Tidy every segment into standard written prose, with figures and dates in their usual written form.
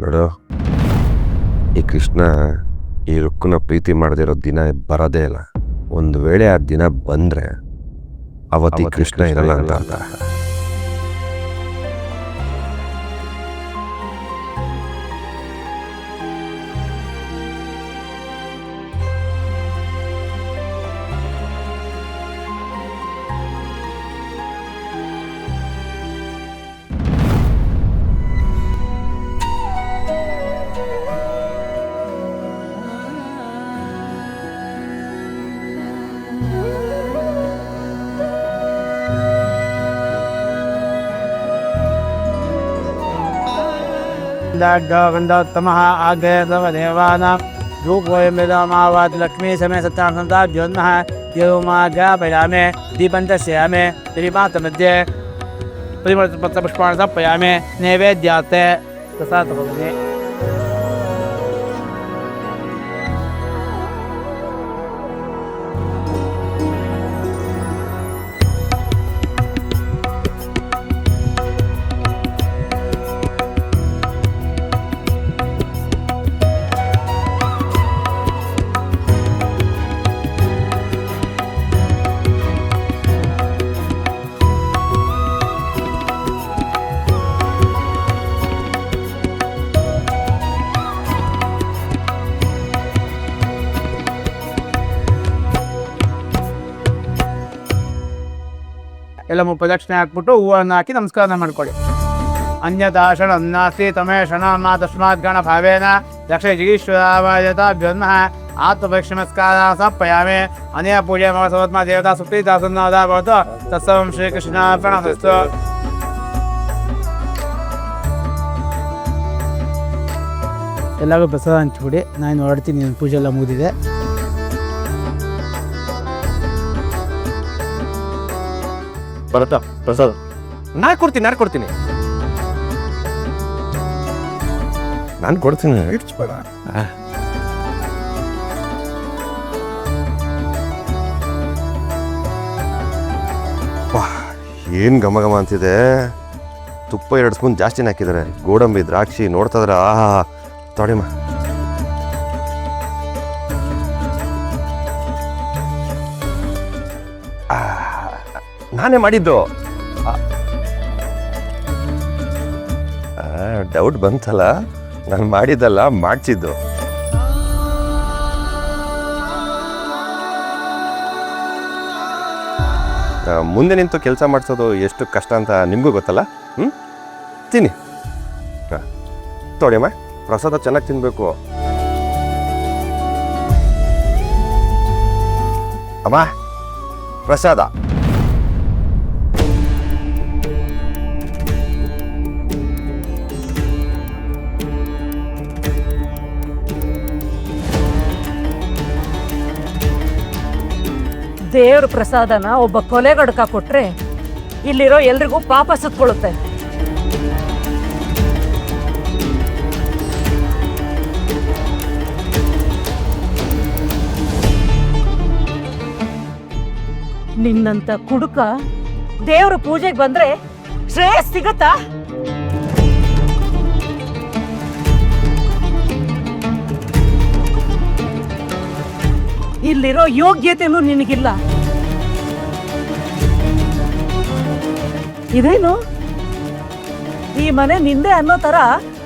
ನೋಡು, ಈ ಕೃಷ್ಣ ಈ ರುಕ್ಕನ ಪ್ರೀತಿ ಮಾಡದಿರೋ ದಿನ ಬರೋದೇ ಇಲ್ಲ. ಒಂದು ವೇಳೆ ಆ ದಿನ ಬಂದರೆ ಅವತ್ತು ಈ ಕೃಷ್ಣ ಇರಲ್ಲ ಅಂತ ಅರ್ಥ. गंधोत्तमः आग्रहदेवानां रूपोऽयमिदमावात् लक्ष्मी समे सत्तानन्दाभ्योन्नः योमाज्ञापयामे दीपं दर्शयामि श्रीमातमध्ये परिमलपत्रपुष्पाणि समर्पयामि नैवेद्यार्थे प्रसादभवने ಎಲ್ಲ ಪ್ರದಕ್ಷಿಣೆ ಹಾಕ್ಬಿಟ್ಟು ಹೂವನ್ನು ಹಾಕಿ ನಮಸ್ಕಾರ ಮಾಡ್ಕೊಳ್ಳಿ. ಅನ್ಯದಾಶಣ ನಾಸ್ತಿ ತಮೇಶಣ ಮಾ ತಸ್ಮಾತ್ ಗಣ ಭಾವೇನ ದಕ್ಷ ಜಿಗೀಶ್ವರಾಭ್ಯೋನ್ಮಃ ಆತ್ಮಪರೀಕ್ಷ ನಮಸ್ಕಾರ ಸಮರ್ಪಯಾಮಿ. ಅನೇಕ ಪೂಜೆ ಸರ್ವತ್ಮ ದೇವತಾ ಸುಪ್ರೀ ದಾಸನ್ನಾದ ಭವತು ತತ್ಸರ್ವಂ ಶ್ರೀಕೃಷ್ಣಾರ್ಪಣಮಸ್ತು. ಎಲ್ಲರಿಗೂ ಪ್ರಸಾದ ಹಂಚ್ಬಿಡಿ. ನಾನು ಹೊರಡ್ತೀನಿ, ಪೂಜೆ ಎಲ್ಲ ಮುಗಿದಿದೆ. ಬರುತ್ತಾ ಪ್ರಸಾದ್? ನಾನು ಕೊಡ್ತೀನಿ ಇಡ್ಸ್ಬೇಡ. ಏನು ಘಮ ಘಮ ಅಂತಿದೆ. ತುಪ್ಪ 2 ಸ್ಪೂನ್ ಜಾಸ್ತಿನೇ ಹಾಕಿದ್ದಾರೆ. ಗೋಡಂಬಿ, ದ್ರಾಕ್ಷಿ ನೋಡ್ತಾಯಿದ್ರೆ ಆಹಾ. ತೊಡಿಮ ನಾನೇ ಮಾಡಿದ್ದು. ಡೌಟ್ ಬಂತಲ್ಲ, ನಾನು ಮಾಡಿದ್ದಲ್ಲ, ಮಾಡಿಸಿದ್ದು. ಮುಂದೆ ನಿಂತು ಕೆಲಸ ಮಾಡಿಸೋದು ಎಷ್ಟು ಕಷ್ಟ ಅಂತ ನಿಮಗೂ ಗೊತ್ತಲ್ಲ. ತಿನ್ನಿ. ತೊಡಿಯಮ್ಮ, ಪ್ರಸಾದ ಚೆನ್ನಾಗಿ ತಿನ್ನಬೇಕು. ಅಮ್ಮ, ಪ್ರಸಾದ. ದೇವ್ರ ಪ್ರಸಾದನ ಒಬ್ಬ ಕೊಲೆಗಡಕ ಕೊಟ್ರೆ ಇಲ್ಲಿರೋ ಎಲ್ರಿಗೂ ಪಾಪ ಸುತ್ಕೊಳ್ಳುತ್ತೆ. ನಿನ್ನಂತ ಕುಡುಕ ದೇವ್ರ ಪೂಜೆಗೆ ಬಂದ್ರೆ ಶ್ರೇಯಸ್ ಸಿಗತ್ತಾ? ಇಲ್ಲಿರೋ ಯೋಗ್ಯತೆನೂ ನಿನಗಿಲ್ಲ. ಇದೇನು ಈ ಮನೆ ನಿಂದೆ ಅನ್ನೋ ತರ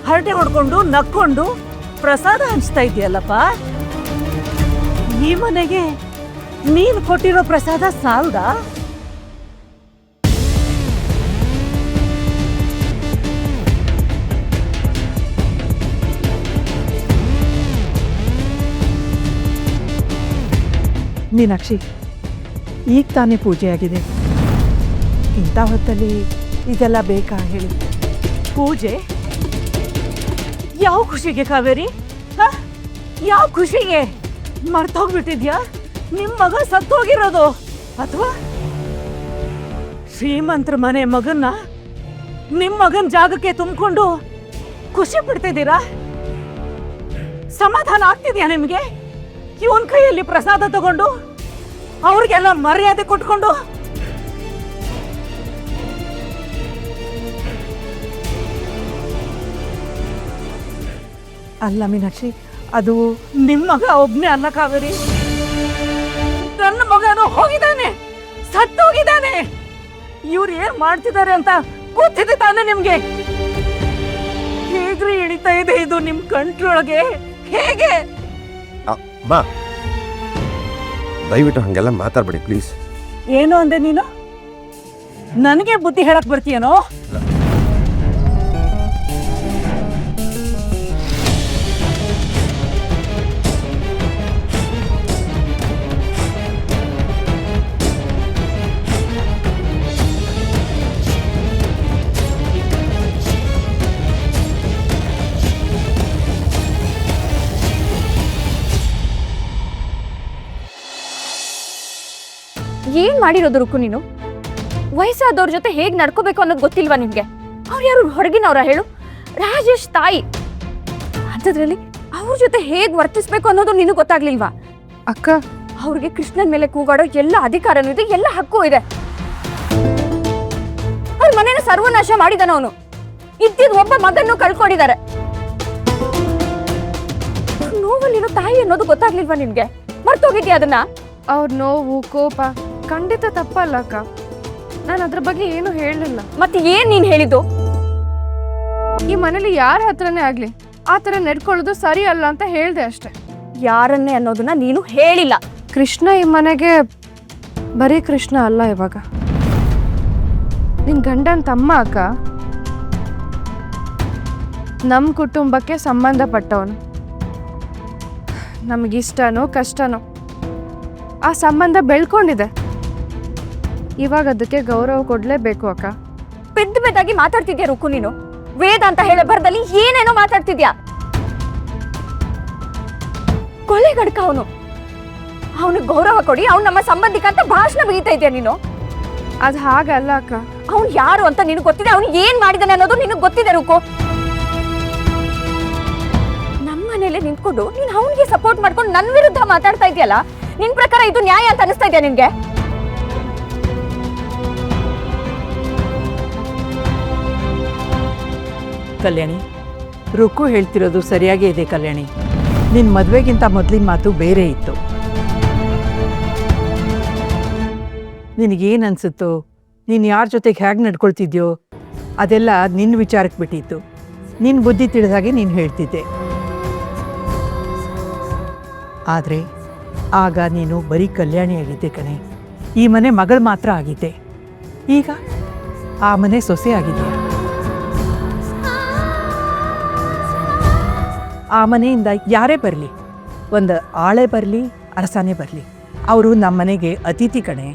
ಹರಟೆ ಹೊಡ್ಕೊಂಡು ನಕ್ಕೊಂಡು ಪ್ರಸಾದ ಹಂಚ್ತಾ ಇದೆಯಲ್ಲಪ್ಪ. ಈ ಮನೆಗೆ ನೀನು ಕೊಟ್ಟಿರೋ ಪ್ರಸಾದ ಸಾಲ್ದಾ? ಮೀನಾಕ್ಷಿ, ಈಗ ತಾನೇ ಪೂಜೆ ಆಗಿದೆ. ಇಂಥ ಹೊತ್ತಲ್ಲಿ ಇದೆಲ್ಲ ಬೇಕಾ ಹೇಳಿ? ಪೂಜೆ ಯಾವ ಖುಷಿಗೆ ಕಾವೇರಿ? ಯಾವ ಖುಷಿಗೆ? ಮರ್ತೋಗ್ಬಿಟ್ಟಿದ್ಯಾ ನಿಮ್ ಮಗ ಸತ್ತೋಗಿರೋದು? ಅಥವಾ ಶ್ರೀಮಂತರ ಮನೆ ಮಗನ್ನ ನಿಮ್ ಮಗನ್ ಜಾಗಕ್ಕೆ ತುಂಬಿಕೊಂಡು ಖುಷಿ ಪಡ್ತಿದ್ದೀರಾ? ಸಮಾಧಾನ ಆಗ್ತಿದ್ಯಾ ನಿಮ್ಗೆ? ಇವನ್ ಕೈಯಲ್ಲಿ ಪ್ರಸಾದ ತಗೊಂಡು ಅವ್ರಿಗೆಲ್ಲ ಮರ್ಯಾದೆ ಕೊಟ್ಕೊಂಡು ಅಲ್ಲ ಮೀನಾಕ್ಷಿ, ಅದು ನಿಮ್ ಮಗ ಒಬ್ನೇ ಅಲ್ಲ ಕಾವೇರಿ, ನನ್ನ ಮಗನು ಹೋಗಿದ್ದಾನೆ, ಸತ್ತೋಗಿದ್ದಾನೆ. ಇವ್ರು ಏನ್ ಮಾಡ್ತಿದ್ದಾರೆ ಅಂತ ಗೊತ್ತಿದೆ ತಾನೆ ನಿಮ್ಗೆ? ಹೇಗ್ರಿ ಇಳಿತಾ ಇದೆ ಇದು ನಿಮ್ ಕಂಟ್ರೊಳಗೆ? ಹೇಗೆ? ಬಾ, ದಯವಿಟ್ಟು ಹಂಗೆಲ್ಲ ಮಾತಾಡ್ಬೇಡಿ ಪ್ಲೀಸ್. ಏನು ಅಂದೆ ನೀನು? ನನಗೆ ಬುದ್ಧಿ ಹೇಳಕ್ ಬರ್ತೀಯನೋ? ಏನ್ ಮಾಡಿರೋದು ರುಕ್ಕು ನೀನು? ವಯಸ್ಸಾದವ್ರ ಜೊತೆ ಹೇಗ್ ನಡ್ಕೋಬೇಕು ಅನ್ನೋದು ಗೊತ್ತಿಲ್ವಾ ನಿಮ್ಗೆ? ಅವ್ರು ಯಾರು ಹೊರಗಿನವ್ರ ಹೇಳು? ರಾಜೇಶ್ ತಾಯಿ ಅಂಥದ್ರಲ್ಲಿ ಅವ್ರ ಜೊತೆ ಹೇಗ್ ವರ್ತಿಸ್ಬೇಕು ಅನ್ನೋದು ನಿನಗೆ ಗೊತ್ತಾಗ್ಲಿಲ್ವಾ? ಅಕ್ಕ, ಅವ್ರಿಗೆ ಕೃಷ್ಣನ್ ಮೇಲೆ ಕೂಗಾಡೋ ಎಲ್ಲ ಅಧಿಕಾರನೂ ಇದೆ, ಎಲ್ಲ ಹಕ್ಕು ಇದೆ. ಅವ್ರ ಮನೇನ ಸರ್ವನಾಶ ಮಾಡಿದಾನ ಅವನು. ಇದ್ದಿದ್ ಒಬ್ಬ ಮಗನ್ನು ಕಳ್ಕೊಂಡಿದ್ದಾರೆ. ನೋವಲ್ಲಿರೋ ತಾಯಿ ಅನ್ನೋದು ಗೊತ್ತಾಗ್ಲಿಲ್ವಾ ನಿನ್ಗೆ? ಮರ್ತೋಗಿದ್ಯಾ ಅದನ್ನ? ಅವ್ರ ನೋವು ಕೋಪ ಖಂಡಿತ ತಪ್ಪಲ್ಲ ಅಕ್ಕ. ನಾನು ಅದ್ರ ಬಗ್ಗೆ ಏನು ಹೇಳಲಿಲ್ಲ. ಮತ್ತೆ ಏನ್ ನೀನ್ ಹೇಳಿದ್ದು? ಈ ಮನೇಲಿ ಯಾರ ಹತ್ರನೇ ಆಗ್ಲಿ ಆ ಥರ ನಡ್ಕೊಳ್ಳೋದು ಸರಿ ಅಲ್ಲ ಅಂತ ಹೇಳ್ದೆ ಅಷ್ಟೆ. ಯಾರನ್ನೇ ಅನ್ನೋದನ್ನ ನೀನು ಹೇಳಿಲ್ಲ. ಕೃಷ್ಣ ಈ ಮನೆಗೆ ಬರೀ ಕೃಷ್ಣ ಅಲ್ಲ, ಇವಾಗ ನಿನ್ ಗಂಡನ ತಮ್ಮ ಅಕ್ಕ. ನಮ್ಮ ಕುಟುಂಬಕ್ಕೆ ಸಂಬಂಧಪಟ್ಟವನು. ನಮಗಿಷ್ಟನೋ ಕಷ್ಟನೋ ಆ ಸಂಬಂಧ ಬೆಳ್ಕೊಂಡಿದೆ. ಇವಾಗ ಅದಕ್ಕೆ ಗೌರವ ಕೊಡ್ಲೇಬೇಕು ಅಕ್ಕ. ಬೆದ್ದು ಬೆದ್ದಾಗಿ ಮಾತಾಡ್ತಿದ್ಯಾ ರುಕ್ಕು ನೀನು. ವೇದ ಅಂತ ಹೇಳೋ ಬರದಲ್ಲಿ ಏನೇನೋ ಮಾತಾಡ್ತಿದ್ಯಾ. ಕೊಲೆಗಡ್ಕ ಅವನು. ಅವನಿಗೆ ಗೌರವ ಕೊಡಿ, ಅವ್ನು ನಮ್ಮ ಸಂಬಂಧಿಕ ಅಂತ ಭಾಷಣ ಬೀಗ್ತಾ ಇದೆಯಾ ನೀನು? ಅದು ಹಾಗಲ್ಲ ಅಕ್ಕ. ಅವ್ನು ಯಾರು ಅಂತ ನಿನಗೆ ಗೊತ್ತಿದೆ, ಅವ್ನು ಏನ್ ಮಾಡಿದಾನೆ ಅನ್ನೋದು ನಿನಗೆ ಗೊತ್ತಿದೆ ರುಕ್ಕು. ನಮ್ಮ ಮನೇಲೆ ನಿಂತ್ಕೊಂಡು ನೀನ್ ಅವನಿಗೆ ಸಪೋರ್ಟ್ ಮಾಡ್ಕೊಂಡು ನನ್ನ ವಿರುದ್ಧ ಮಾತಾಡ್ತಾ ಇದೆಯಲ್ಲ, ನಿನ್ ಪ್ರಕಾರ ಇದು ನ್ಯಾಯ ಅಂತ ಅನಿಸ್ತಾ ಇದೆಯಾ ನಿನ್ಗೆ? ಕಲ್ಯಾಣಿ, ರುಕ್ಕು ಹೇಳ್ತಿರೋದು ಸರಿಯಾಗೇ ಇದೆ ಕಲ್ಯಾಣಿ. ನಿನ್ನ ಮದುವೆಗಿಂತ ಮೊದಲಿನ ಮಾತು ಬೇರೆ ಇತ್ತು. ನಿನಗೇನು ಅನಿಸುತ್ತೋ, ನೀನು ಯಾರ ಜೊತೆಗೆ ಹೇಗೆ ನಡ್ಕೊಳ್ತಿದ್ಯೋ ಅದೆಲ್ಲ ನಿನ್ನ ವಿಚಾರಕ್ಕೆ ಬಿಟ್ಟಿತ್ತು. ನಿನ್ನ ಬುದ್ಧಿ ತಿಳಿದಾಗೆ ನೀನು ಹೇಳ್ತಿದ್ದೆ. ಆದರೆ ಆಗ ನೀನು ಬರೀ ಕಲ್ಯಾಣಿ ಆಗಿದ್ದೆ ಕಣೆ. ಈ ಮನೆ ಮಗಳು ಮಾತ್ರ ಆಗಿದ್ದೆ. ಈಗ ಆ ಮನೆ ಸೊಸೆ ಆಗಿದೆ. ಆ ಮನೆಯಿಂದ ಯಾರೇ ಬರಲಿ, ಒಂದು ಆಳೆ ಬರಲಿ ಅರಸನೇ ಬರಲಿ, ಅವರು ನಮ್ಮ ಮನೆಗೆ ಅತಿಥಿ ಕಣೆ.